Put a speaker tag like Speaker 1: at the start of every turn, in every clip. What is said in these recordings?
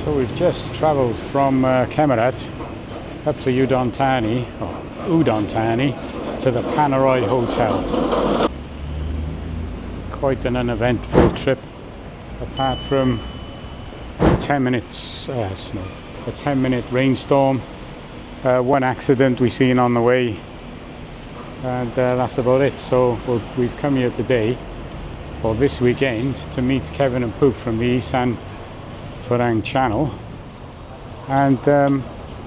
Speaker 1: So we've just travelled from Kemarat up to Udon Thani, to the Pannarai Hotel. Quite an uneventful trip, apart from 10 minutes a 10-minute rainstorm, one accident we seen on the way, and that's about it. So we've come here today, or this weekend, to meet Kevin and Pook from the Isan Farang channel, and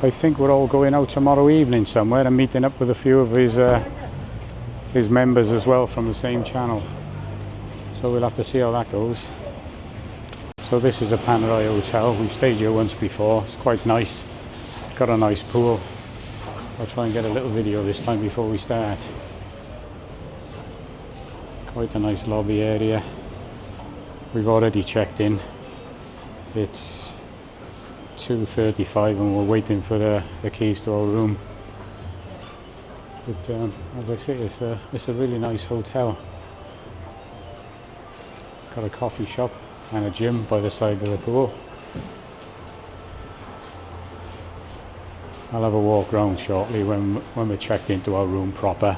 Speaker 1: I think we're all going out tomorrow evening somewhere and meeting up with a few of his members as well from the same channel. So we'll have to see how that goes. So this is the Pannarai Hotel. We've stayed here once before. It's quite nice. Got a nice pool. I'll try and get a little video this time before we start. Quite a nice lobby area. We've already checked in. It's 2:35 and we're waiting for the keys to our room. But as I say, it's a really nice hotel. Got a coffee shop and a gym by the side of the pool. I'll have a walk around shortly when we're checked into our room proper.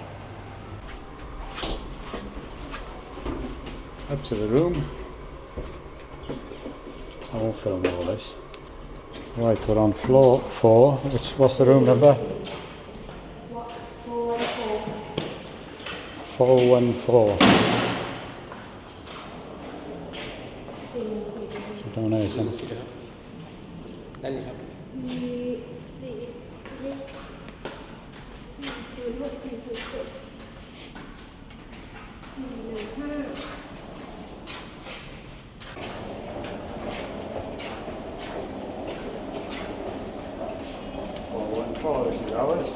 Speaker 1: Up to the room. I won't film all this. Right, we're on floor 4. What's the room number? 414. So don't know something. This is ours.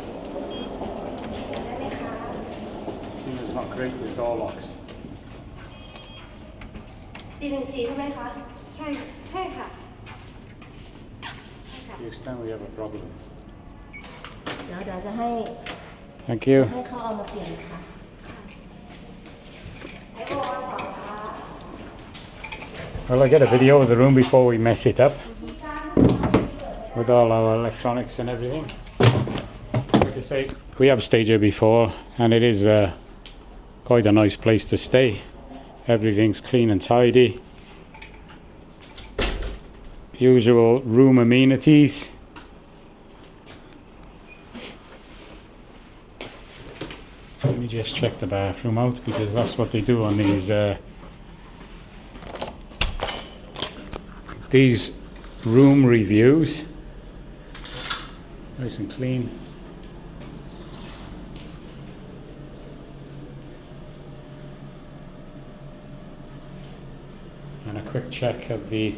Speaker 1: Tina's not great with door locks.
Speaker 2: 414 ใช่ไหมคะใช่ค่ะ
Speaker 1: To the extent we have a problem.
Speaker 2: เดี๋ยวจะให้
Speaker 1: Thank you.
Speaker 2: ให้เขาเอามาเปลี่ยนค่ะ
Speaker 1: Well, I get a video of the room before we mess it up with all our electronics and everything. Like I say, we have stayed here before, and it is quite a nice place to stay. Everything's clean and tidy. Usual room amenities. Let me just check the bathroom out, because that's what they do on these room reviews. Nice and clean. And a quick check of the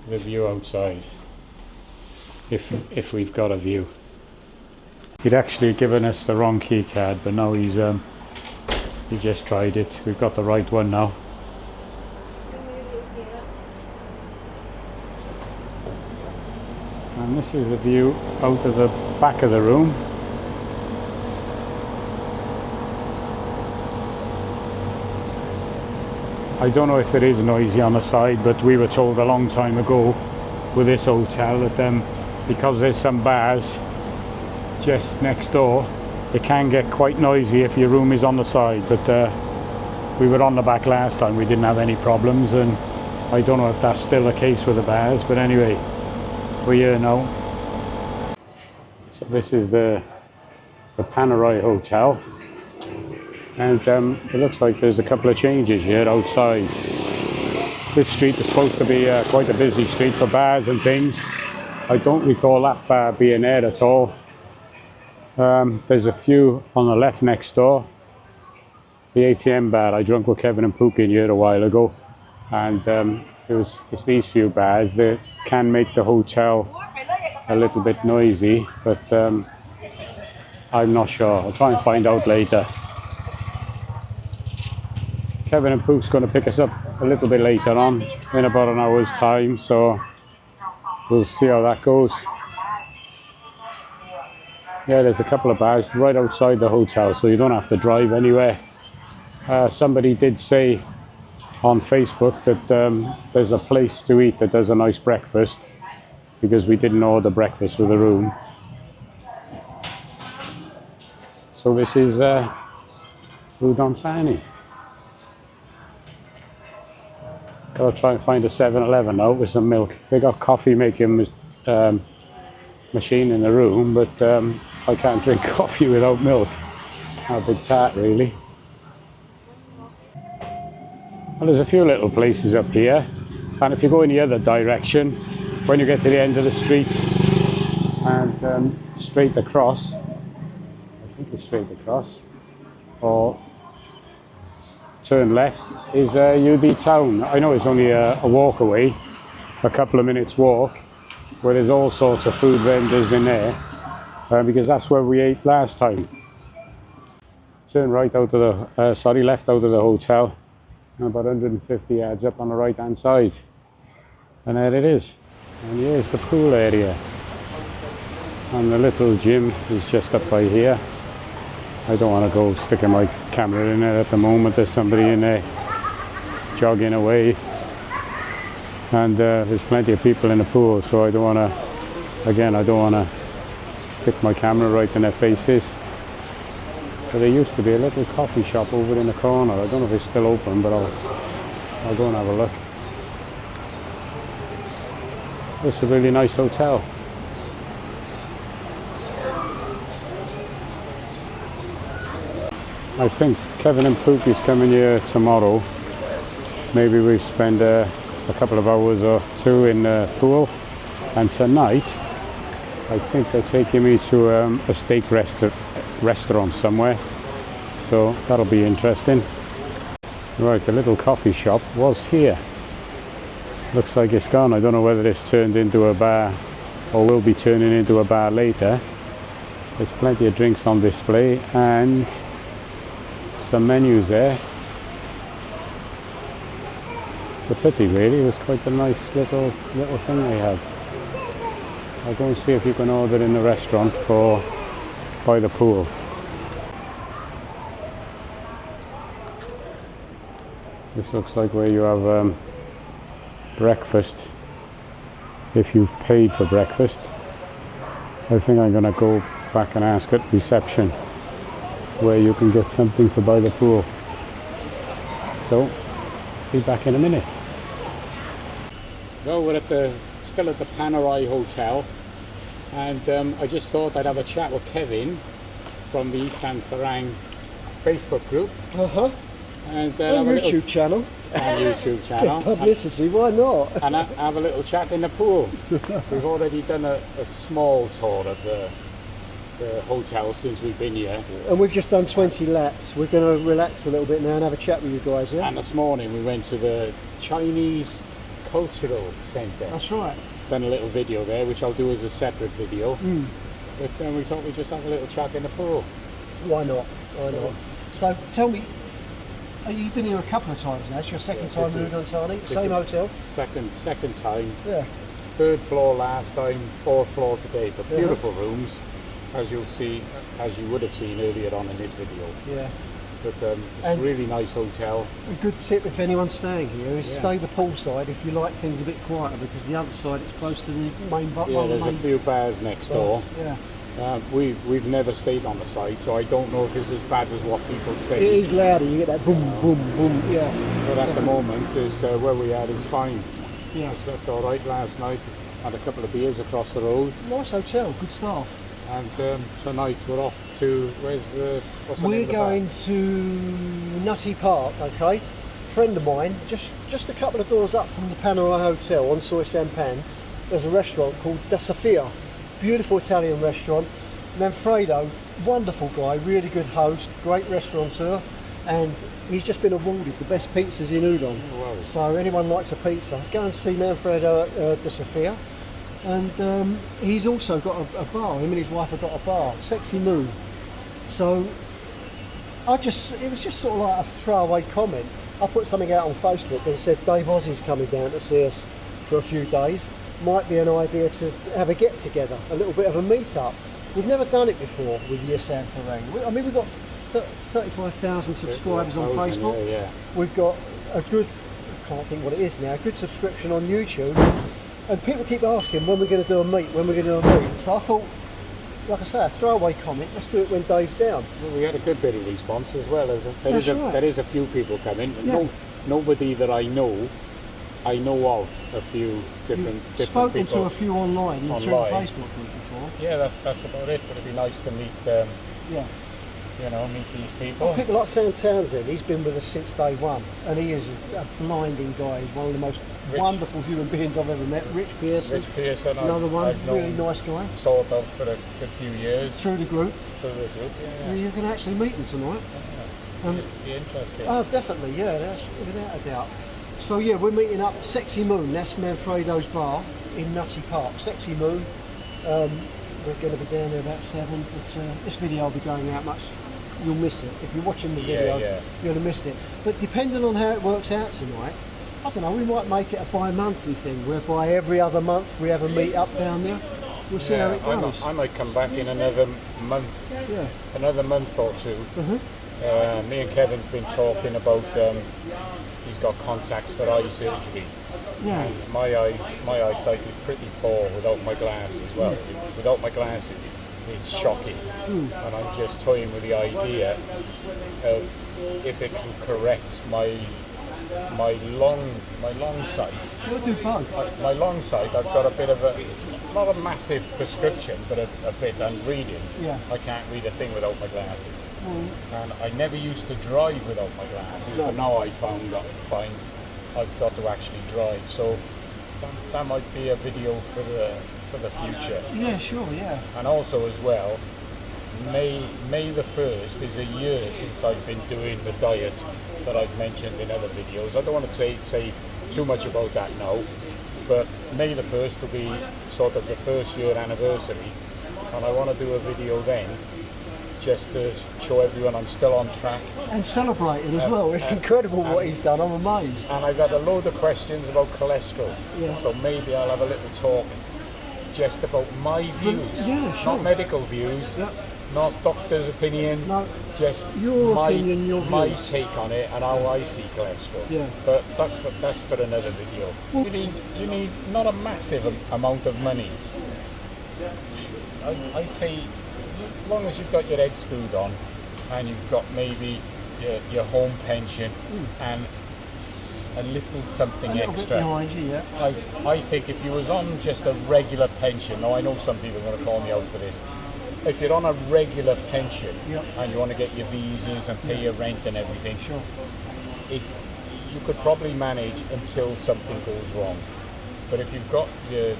Speaker 1: view outside, if we've got a view. He'd actually given us the wrong key card, but now he just tried it. We've got the right one now. And this is the view out of the back of the room. I don't know if it is noisy on the side, but we were told a long time ago with this hotel that because there's some bars just next door, it can get quite noisy if your room is on the side. But we were on the back last time, we didn't have any problems, and I don't know if that's still the case with the bars, but anyway, we're here now. So this is the Pannarai Hotel. And it looks like there's a couple of changes here outside. This street is supposed to be quite a busy street for bars and things. I don't recall that bar being there at all. There's a few on the left next door. The ATM bar, I drank with Kevin and Pook in here a while ago. And it's these few bars that can make the hotel a little bit noisy, but I'm not sure. I'll try and find out later. Kevin and Pook's going to pick us up a little bit later on, in about an hour's time, so we'll see how that goes. Yeah, there's a couple of bars right outside the hotel, so you don't have to drive anywhere. Somebody did say on Facebook that there's a place to eat that does a nice breakfast, because we didn't order breakfast with the room. So this is Udon Thani. I'll try and find a 7-Eleven now with some milk. They got coffee making machine in the room, but I can't drink coffee without milk. A bit tart, really. Well, there's a few little places up here, and if you go in the other direction, when you get to the end of the street and straight across, I think it's straight across, or turn left, is UD Town. I know it's only a walk away, a couple of minutes walk, where there's all sorts of food vendors in there, because that's where we ate last time. Turn right out of the, left out of the hotel, and about 150 yards up on the right hand side. And there it is. And here's the pool area. And the little gym is just up by here. I don't want to go sticking my camera in there at the moment. There's somebody in there jogging away. And there's plenty of people in the pool, so I don't want to, again, I don't want to stick my camera right in their faces. But there used to be a little coffee shop over in the corner. I don't know if it's still open, but I'll go and have a look. It's a really nice hotel. I think Kevin and Pook is coming here tomorrow. Maybe we spend a couple of hours or two in the pool. And tonight, I think they're taking me to a steak restaurant somewhere. So that'll be interesting. Right, the little coffee shop was here. Looks like it's gone. I don't know whether it's turned into a bar or will be turning into a bar later. There's plenty of drinks on display and some menus there. It's a pity really, it was quite a nice little thing they had. I'll go and see if you can order in the restaurant by the pool. This looks like where you have breakfast, if you've paid for breakfast. I think I'm going to go back and ask at reception where you can get something for by the pool. So, be back in a minute. So we're still at the Pannarai Hotel, and I just thought I'd have a chat with Kevin from the East and Farang Facebook group. And
Speaker 3: YouTube channel.
Speaker 1: And YouTube channel.
Speaker 3: Publicity, why not?
Speaker 1: And have a little chat in the pool. We've already done a small tour of the hotel since we've been here.
Speaker 3: And we've just done 20 laps. We're going to relax a little bit now and have a chat with you guys, yeah?
Speaker 1: And this morning we went to the Chinese Cultural Centre.
Speaker 3: That's right.
Speaker 1: Done a little video there, which I'll do as a separate video. But then we thought we'd just have a little chat in the pool.
Speaker 3: Why not? Why not? So tell me, you've been here a couple of times now. It's your second time in Udon Thani, same hotel?
Speaker 1: Second time.
Speaker 3: Yeah.
Speaker 1: Third floor last time, fourth floor today. But beautiful rooms, as you'll see, as you would have seen earlier on in this video.
Speaker 3: Yeah.
Speaker 1: But it's a really nice hotel.
Speaker 3: A good tip if anyone's staying here is stay the poolside if you like things a bit quieter, because the other side it's close to the main bottom.
Speaker 1: Yeah, there's a few bars next door.
Speaker 3: Yeah.
Speaker 1: We've never stayed on the site, so I don't know if it's as bad as what people say.
Speaker 3: It is louder, you get that boom, boom, boom, yeah.
Speaker 1: But at the moment, is where we are is fine.
Speaker 3: Yeah.
Speaker 1: I slept all right last night, had a couple of beers across the road.
Speaker 3: Nice hotel, good staff.
Speaker 1: And tonight we're off to, what's the name of the
Speaker 3: We're
Speaker 1: bar?
Speaker 3: going to Nutty Park, okay? Friend of mine, just a couple of doors up from the Pannarai Hotel on Soy Sampan, there's a restaurant called Da Sofia. Beautiful Italian restaurant. Manfredo, wonderful guy, really good host, great restaurateur, and he's just been awarded the best pizzas in Udon.
Speaker 1: Oh, wow.
Speaker 3: So anyone likes a pizza, go and see Manfredo Da Sofia. And he's also got a bar. Him and his wife have got a bar, Sexy Moon. So it was just sort of like a throwaway comment. I put something out on Facebook and said Dave Ozzy's coming down to see us for a few days. Might be an idea to have a get together, a little bit of a meet-up. We've never done it before with Yes and Farang. I mean, we've got 35,000 subscribers on Facebook.
Speaker 1: Yeah.
Speaker 3: We've got a good can't think what it is now, a good subscription on YouTube. And people keep asking when we're going to do a meet, when we're going to do a meet. So I thought, like I say, a throwaway comment, let's do it when Dave's down.
Speaker 1: Well, we had a good bit of response as well. There is a few people coming.
Speaker 3: Yeah.
Speaker 1: Nobody that I know of a few different
Speaker 3: Spoken
Speaker 1: people.
Speaker 3: to a few online through the Facebook group before.
Speaker 1: Yeah, that's about it. But it'd be nice to meet meet these people.
Speaker 3: Well, people like Sam Townsend, he's been with us since day one, and he is a blinding guy. He's one of the most wonderful human beings I've ever met. Rich Pearson, another one,
Speaker 1: I've
Speaker 3: really nice guy.
Speaker 1: Sort of for a good few years.
Speaker 3: Through the group.
Speaker 1: Yeah.
Speaker 3: You can actually meet them tonight.
Speaker 1: It'd be interesting.
Speaker 3: Oh, definitely, yeah, that's without a doubt. So yeah, we're meeting up at Sexy Moon. That's Manfredo's bar in Nutty Park. Sexy Moon. We're going to be down there about 7, but this video will be going out much. You'll miss it. If you're watching the video, you're going to miss it. But depending on how it works out tonight, I don't know, we might make it a bi-monthly thing, whereby every other month we have a meet up down there. We'll see how it goes.
Speaker 1: I might come back in another month, another month or two. Me and Kevin's been talking about, he's got contacts for eye surgery.
Speaker 3: Yeah.
Speaker 1: And my eyesight is pretty poor without my glasses. Well, without my glasses, it's shocking. And I'm just toying with the idea of if it can correct my long sight.
Speaker 3: We'll do both.
Speaker 1: My long sight, I've got a bit of not a massive prescription, but a bit. I'm reading.
Speaker 3: Yeah.
Speaker 1: I can't read a thing without my glasses. And I never used to drive without my glasses, but now I find I've got to actually drive. So that might be a video for the future.
Speaker 3: Yeah, sure, yeah.
Speaker 1: And also as well, May the 1st is a year since I've been doing the diet that I've mentioned in other videos. I don't want to say too much about that now, but May the 1st will be sort of the first year anniversary, and I want to do a video then just to show everyone I'm still on track.
Speaker 3: And celebrating as well. It's incredible what he's done, I'm amazed.
Speaker 1: And I've had a load of questions about cholesterol, so maybe I'll have a little talk just about my views, not medical views, not doctors' opinions, just
Speaker 3: your
Speaker 1: my
Speaker 3: opinion, your
Speaker 1: my
Speaker 3: views.
Speaker 1: take on it and how I see cholesterol.
Speaker 3: Yeah.
Speaker 1: But that's for another video.
Speaker 3: Well,
Speaker 1: you need not a massive amount of money. I say, as long as you've got your head screwed on and you've got maybe your home pension and a little something extra.
Speaker 3: Behind you, yeah.
Speaker 1: I think if you was on just a regular pension, now I know some people are going to call me out for this, if you're on a regular pension and you want to get your visas and pay your rent and everything, you could probably manage until something goes wrong. But if you've got your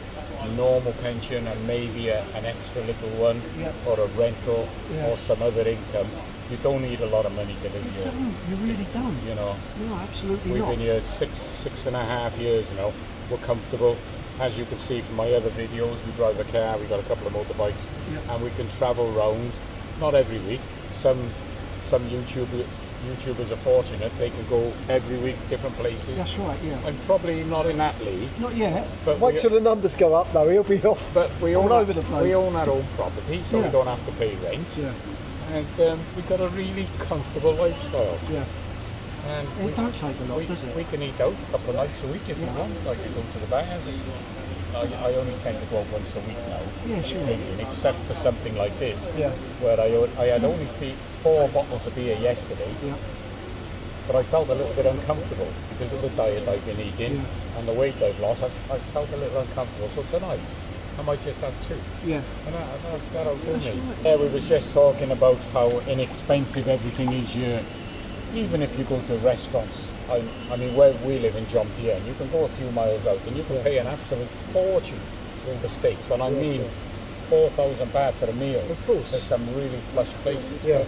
Speaker 1: normal pension and maybe an extra little one or a rental or some other income, you don't need a lot of money to live here.
Speaker 3: You really don't.
Speaker 1: You know.
Speaker 3: No, absolutely
Speaker 1: We've
Speaker 3: not.
Speaker 1: been here six and a half years now. We're comfortable. As you can see from my other videos, we drive a car, we've got a couple of motorbikes, and we can travel round, not every week. Some YouTubers are fortunate, they can go every week different places.
Speaker 3: That's right, yeah.
Speaker 1: I'm probably not in that league.
Speaker 3: Not yet.
Speaker 1: But
Speaker 3: wait till the numbers go up though, he'll be off.
Speaker 1: But we
Speaker 3: all
Speaker 1: own
Speaker 3: over the place.
Speaker 1: We own our own property, so we don't have to pay rent.
Speaker 3: Yeah.
Speaker 1: And we've got a really comfortable lifestyle.
Speaker 3: Yeah.
Speaker 1: And
Speaker 3: it don't take a lot, does it?
Speaker 1: We can eat out a couple of nights a week if we want. Like we go to the bars. I only tend to go out once a week now.
Speaker 3: Yeah, sure.
Speaker 1: Drinking, except for something like this,
Speaker 3: Yeah.
Speaker 1: where I had only 4 bottles of beer yesterday.
Speaker 3: Yeah.
Speaker 1: But I felt a little bit uncomfortable because of the diet I've been eating and the weight I've lost. I felt a little uncomfortable. So tonight, I might just have 2.
Speaker 3: Yeah.
Speaker 1: And that'll do me.
Speaker 3: Right.
Speaker 1: Yeah, we was just talking about how inexpensive everything is here. Even if you go to restaurants, I mean, where we live in Jomtien, you can go a few miles out and you can pay an absolute fortune for steaks. And I mean, 4,000 baht for a meal.
Speaker 3: Of course.
Speaker 1: There's some really plush places.
Speaker 3: Yeah.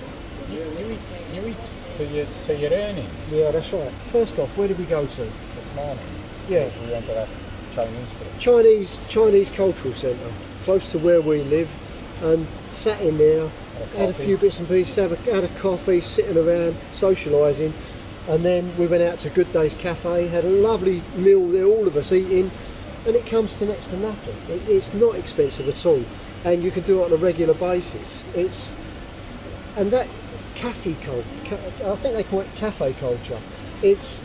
Speaker 1: You eat to your earnings.
Speaker 3: Yeah, that's right. First off, where did we go to?
Speaker 1: This morning,
Speaker 3: Yeah.
Speaker 1: we went to that Chinese place.
Speaker 3: Chinese Cultural Centre, close to where we live, and sat in there, had a few bits and pieces, had a coffee, sitting around, socialising, and then we went out to Good Days Cafe, had a lovely meal there, all of us eating, and it comes to next to nothing. It's not expensive at all, and you can do it on a regular basis. And that cafe culture, I think they call it cafe culture. It's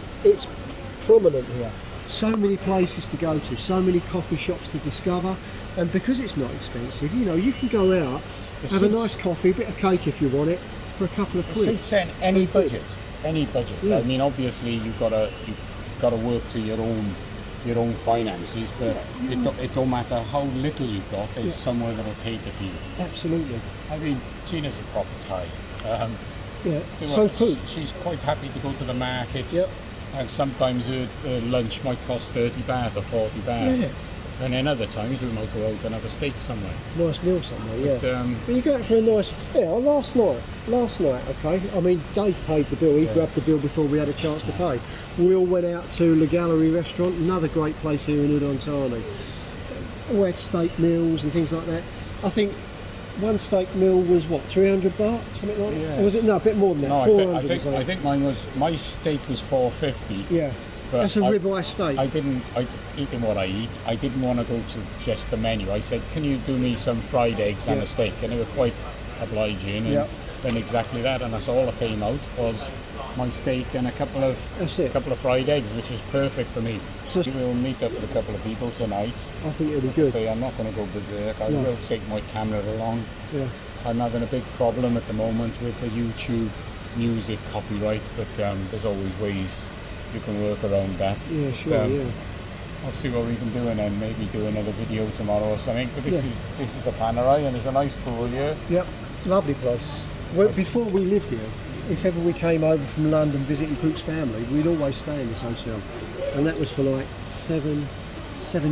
Speaker 3: prominent here. So many places to go to, so many coffee shops to discover, and because it's not expensive, you know, you can go out, have a nice coffee, a bit of cake if you want it, for a couple of quid.
Speaker 1: It suits any budget, any budget.
Speaker 3: Yeah.
Speaker 1: I mean, obviously you've got to work to your own finances, but it don't matter how little you've got. There's somewhere that'll cater for you.
Speaker 3: Absolutely.
Speaker 1: I mean, Tina's a proper Thai.
Speaker 3: Yeah. So's Pook.
Speaker 1: She's quite happy to go to the markets.
Speaker 3: Yep.
Speaker 1: And sometimes her lunch might cost 30 baht or 40 baht.
Speaker 3: Yeah.
Speaker 1: And then other times we might go out and have a steak somewhere.
Speaker 3: Nice meal somewhere, yeah.
Speaker 1: But,
Speaker 3: but you go out for a nice, last night, okay, I mean, Dave paid the bill, he grabbed the bill before we had a chance to pay. We all went out to Le Gallery restaurant, another great place here in Udon Thani. We had steak meals and things like that. I think one steak meal was what, 300 baht, something like that?
Speaker 1: Yeah.
Speaker 3: Or was it, no, a bit more than that,
Speaker 1: no,
Speaker 3: 400
Speaker 1: I think my steak was 450.
Speaker 3: Yeah.
Speaker 1: But
Speaker 3: that's a ribeye steak.
Speaker 1: Eating what I eat, I didn't want to go to just the menu. I said, can you do me some fried eggs and a steak? And they were quite obliging, and then exactly that, and that's all that came out was my steak and a couple of fried eggs, which is perfect for me. So we'll meet up with a couple of people tonight.
Speaker 3: I think it'll be good.
Speaker 1: So I'm not going to go berserk. I will take my camera along.
Speaker 3: Yeah.
Speaker 1: I'm having a big problem at the moment with the YouTube music copyright, but there's always ways you can work around that.
Speaker 3: Yeah, sure.
Speaker 1: I'll see what we can do, and then maybe do another video tomorrow or something. But this is the Pannarai, and there's a nice pool here.
Speaker 3: Yep, lovely place. Well, before we lived here, if ever we came over from London visiting Pook's family, we'd always stay in this hotel, and that was for like 7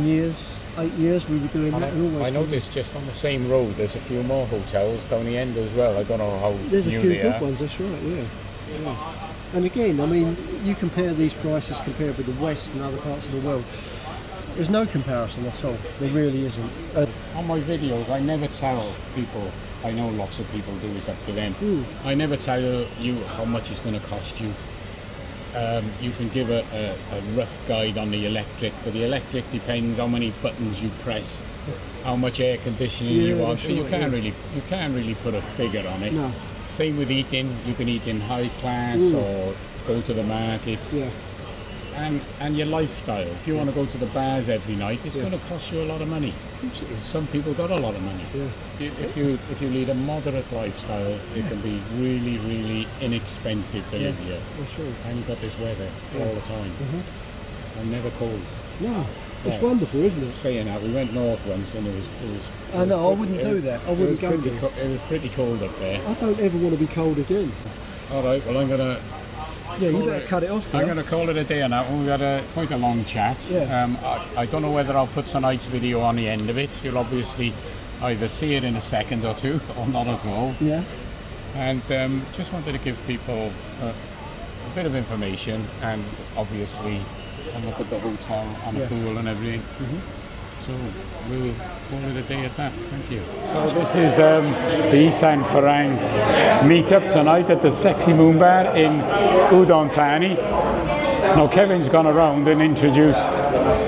Speaker 3: years, 8 years. We were doing that, and always.
Speaker 1: I noticed just on the same road, there's a few more hotels down the end as well. I don't know how
Speaker 3: there's
Speaker 1: new
Speaker 3: a few
Speaker 1: they
Speaker 3: good
Speaker 1: are.
Speaker 3: ones. That's right. Yeah. And again, I mean, you compare these prices compared with the West and other parts of the world, there's no comparison at all. There really isn't.
Speaker 1: On my videos, I never tell people, I know lots of people do this, up to them. I never tell you how much it's going to cost you. You can give a rough guide on the electric, but the electric depends how many buttons you press, how much air conditioning you want. So you can't really put a figure on it.
Speaker 3: No.
Speaker 1: Same with eating. You can eat in high class or go to the markets. Yeah. And your lifestyle. If you want to go to the bars every night, it's going to cost you a lot of money.
Speaker 3: Of course it is.
Speaker 1: Some people got a lot of money. Yeah. If you lead a moderate lifestyle, it can be really, really inexpensive to live here.
Speaker 3: That's right.
Speaker 1: And you've got this weather all the time. I'm never cold.
Speaker 3: No. It's wonderful, isn't it?
Speaker 1: Saying that, we went north once, and it was.
Speaker 3: I know. I wouldn't do that. I wouldn't go there.
Speaker 1: It was pretty cold up there.
Speaker 3: I don't ever want to be cold again.
Speaker 1: All right. Well, I'm gonna.
Speaker 3: Yeah, you better cut it off.
Speaker 1: I'm going to call it a day on that one. We had quite a long chat.
Speaker 3: Yeah.
Speaker 1: I don't know whether I'll put tonight's video on the end of it. You'll obviously either see it in a second or two, or not at all.
Speaker 3: Yeah.
Speaker 1: And just wanted to give people a bit of information, and obviously a look at the hotel and the pool and everything. So we'll call it a day at that. Thank you. So this is the Isan Farang meetup tonight at the Sexy Moon Bar in Udon Thani. Now Kevin's gone around and introduced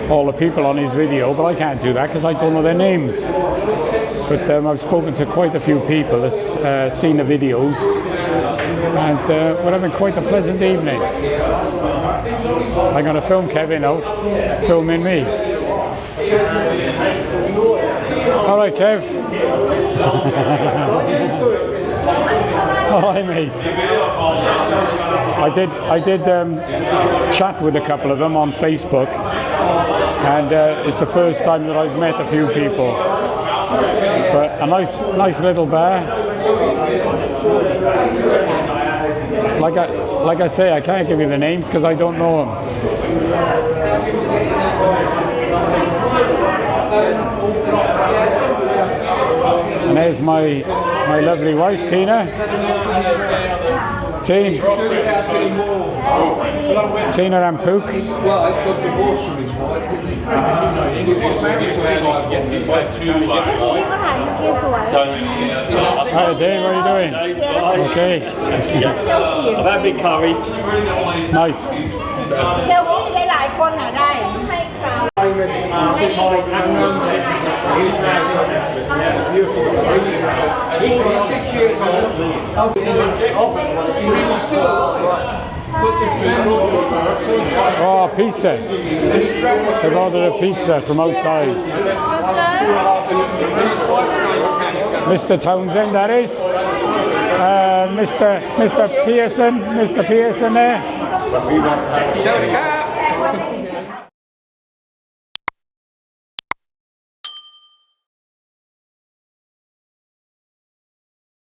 Speaker 1: all the people on his video, but I can't do that because I don't know their names. But I've spoken to quite a few people that's seen the videos, and we're having quite a pleasant evening. I'm going to film Kevin now, filming me. All right, Kev. Oh, hi, mate. I did chat with a couple of them on Facebook, and it's the first time that I've met a few people. But a nice little bar. Like I say, I can't give you the names because I don't know them. And there's my lovely wife, Tina. Tina and Pook.
Speaker 4: Well, I got divorced from his wife. He was married to his wife. He's had two wives.
Speaker 1: Hi Dave, how are you doing? Okay.
Speaker 5: I've had a big curry.
Speaker 1: Nice.
Speaker 2: เซลฟี่ได้หลายคนอ่ะได้ให้คราว
Speaker 5: Famous Thai actor. He's married to an actress. Yeah, beautiful.
Speaker 4: 86 years old. He was still alive.
Speaker 1: Oh, pizza. They've ordered a pizza from outside. Mr. Townsend, that is. Mr. Pearson there.